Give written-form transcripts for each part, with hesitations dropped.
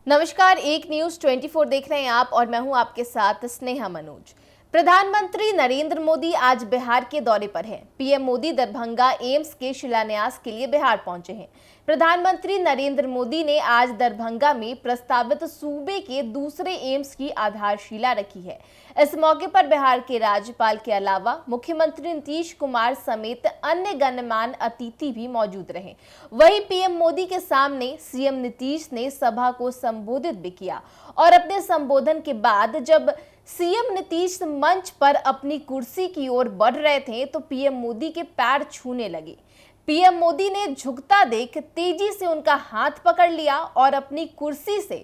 नमस्कार, एक न्यूज 24 देख रहे हैं आप और मैं हूं आपके साथ स्नेहा मनोज। प्रधानमंत्री नरेंद्र मोदी आज बिहार के दौरे पर हैं। पीएम मोदी दरभंगा एम्स के शिलान्यास के लिए बिहार पहुंचे हैं। प्रधानमंत्री नरेंद्र मोदी ने आज दरभंगा में प्रस्तावित सूबे के दूसरे एम्स की आधारशिला रखी है। इस मौके पर बिहार के राज्यपाल के अलावा मुख्यमंत्री नीतीश कुमार समेत अन्य गणमान्य अतिथि भी मौजूद रहे। वहीं पीएम मोदी के सामने सीएम नीतीश ने सभा को संबोधित भी किया और अपने संबोधन के बाद जब सीएम नीतीश मंच पर अपनी कुर्सी की ओर बढ़ रहे थे तो पीएम मोदी के पैर छूने लगे। पीएम मोदी ने झुकता देख तेजी से उनका हाथ पकड़ लिया और अपनी कुर्सी से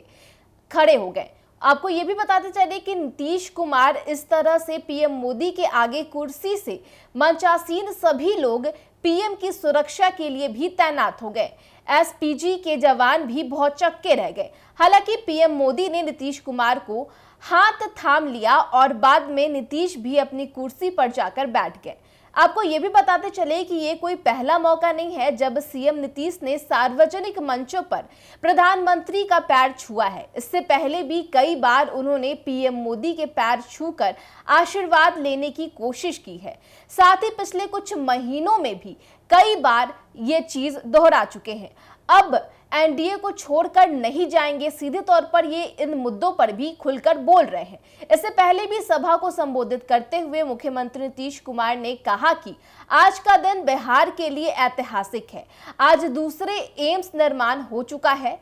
खड़े हो गए। आपको ये भी बताते चले कि नीतीश कुमार इस तरह से पीएम मोदी के आगे कुर्सी से मंचासीन सभी लोग पीएम की सुरक्षा के लिए भी तैनात हो गए। एसपीजी के जवान भी बहुत चक्के रह गए। हालांकि पीएम मोदी ने नीतीश कुमार को हाथ थाम लिया और बाद में नीतीश भी अपनी कुर्सी पर जाकर बैठ गए। आपको ये भी बताते चले कि ये कोई पहला मौका नहीं है जब सीएम नीतीश ने सार्वजनिक मंचों पर प्रधानमंत्री का पैर छुआ है। इससे पहले भी कई बार उन्होंने पीएम मोदी के पैर छूकर आशीर्वाद लेने की कोशिश की है। साथ ही पिछले कुछ महीनों में भी कई बार ये चीज दोहरा चुके हैं। अब एनडीए को छोड़कर नहीं जाएंगे, सीधे तौर पर ये इन मुद्दों पर भी खुलकर बोल रहे हैं। इससे पहले भी सभा को संबोधित करते हुए मुख्यमंत्री नीतीश कुमार ने कहा कि आज का दिन बिहार के लिए ऐतिहासिक है। आज दूसरे एम्स निर्माण हो चुका है।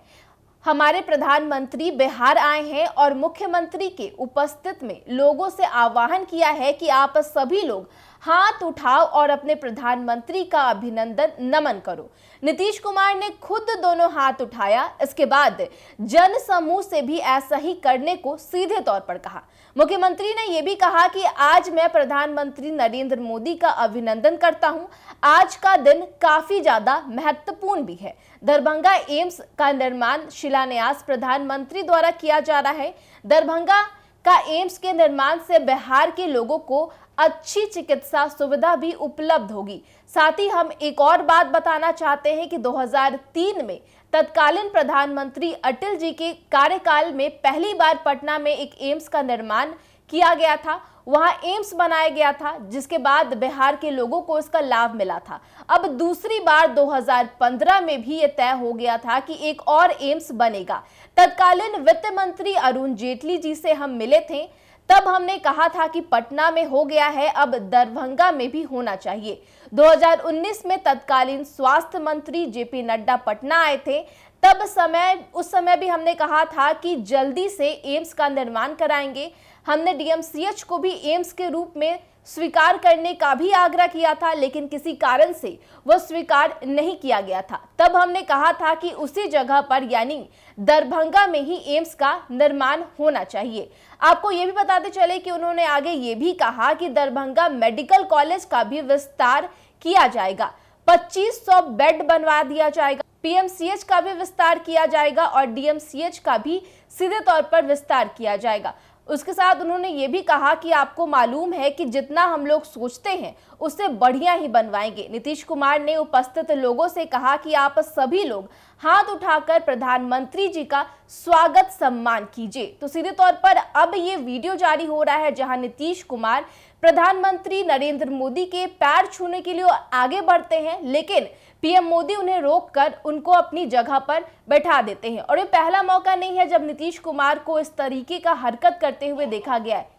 हमारे प्रधानमंत्री बिहार आए हैं और मुख्यमंत्री के उपस्थित में लोगों से आह्वान किया है कि आप सभी लोग हाथ उठाओ और अपने प्रधानमंत्री का अभिनंदन नमन करो। नीतीश कुमार ने खुद दोनों हाथ उठाया। इसके बाद जन समूह से भी ऐसा ही करने को सीधे तौर पर कहा। मुख्यमंत्री ने यह भी कहा कि आज मैं प्रधानमंत्री नरेंद्र मोदी का अभिनंदन करता हूं। आज का दिन काफी ज्यादा महत्वपूर्ण भी है। दरभंगा एम्स का निर्माण शिलान्यास प्रधानमंत्री द्वारा किया जा रहा है। दरभंगा का एम्स के निर्माण से बिहार के लोगों को अच्छी चिकित्सा सुविधा भी उपलब्ध होगी। साथ ही हम एक और बात बताना चाहते हैं कि 2003 में तत्कालीन प्रधानमंत्री अटल जी के कार्यकाल में पहली बार पटना में एक एम्स का निर्माण किया गया था। वहां एम्स बनाया गया था, जिसके बाद बिहार के लोगों को इसका लाभ मिला था। अब दूसरी बार 2015 में भी यह तय हो गया था कि एक और एम्स बनेगा। तत्कालीन वित्त मंत्री अरुण जेटली जी से हम मिले थे, तब हमने कहा था कि पटना में हो गया है, अब दरभंगा में भी होना चाहिए। 2019 में तत्कालीन स्वास्थ्य मंत्री जेपी नड्डा पटना आए थे। उस समय भी हमने कहा था कि जल्दी से एम्स का निर्माण कराएंगे। हमने डीएमसीएच को भी एम्स के रूप में स्वीकार करने का भी आग्रह किया था, लेकिन किसी कारण से वह स्वीकार नहीं किया गया था। तब हमने कहा था कि उसी जगह पर यानी दरभंगा में ही एम्स का निर्माण होना चाहिए। आपको ये भी बताते चले कि उन्होंने आगे ये भी कहा कि दरभंगा मेडिकल कॉलेज का भी विस्तार किया जाएगा। 2500 बेड बनवा दिया जाएगा। पीएमसीएच का भी विस्तार किया जाएगा और डीएमसीएच का भी सीधे तौर पर विस्तार किया जाएगा। उसके साथ उन्होंने ये भी कहा कि आपको मालूम है कि जितना हम लोग सोचते हैं उससे बढ़िया ही बनवाएंगे। नीतीश कुमार ने उपस्थित लोगों से कहा कि आप सभी लोग हाथ उठाकर प्रधानमंत्री जी का स्वागत सम्मान कीजिए। तो सीधे तौर पर अब ये वीडियो जारी हो रहा है जहां नीतीश कुमार प्रधानमंत्री नरेंद्र मोदी के पैर छूने के लिए आगे बढ़ते हैं, लेकिन पीएम मोदी उन्हें रोककर उनको अपनी जगह पर बैठा देते हैं। और ये पहला मौका नहीं है जब नीतीश कुमार को इस तरीके का हरकत करते हुए देखा गया है।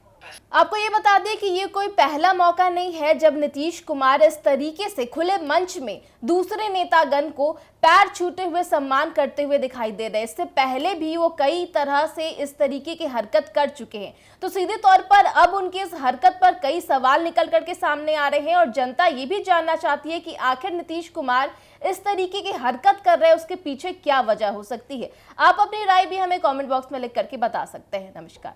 आपको ये बता दें कि ये कोई पहला मौका नहीं है जब नीतीश कुमार इस तरीके से खुले मंच में दूसरे नेतागण को पैर छूते हुए सम्मान करते हुए दिखाई दे रहे हैं। इससे पहले भी वो कई तरह से इस तरीके की हरकत कर चुके हैं। तो सीधे तौर पर अब उनकी इस हरकत पर कई सवाल निकल करके सामने आ रहे हैं और जनता ये भी जानना चाहती है कि आखिर नीतीश कुमार इस तरीके की हरकत कर रहे हैं, उसके पीछे क्या वजह हो सकती है। आप अपनी राय भी हमें कॉमेंट बॉक्स में लिख करके बता सकते हैं। नमस्कार।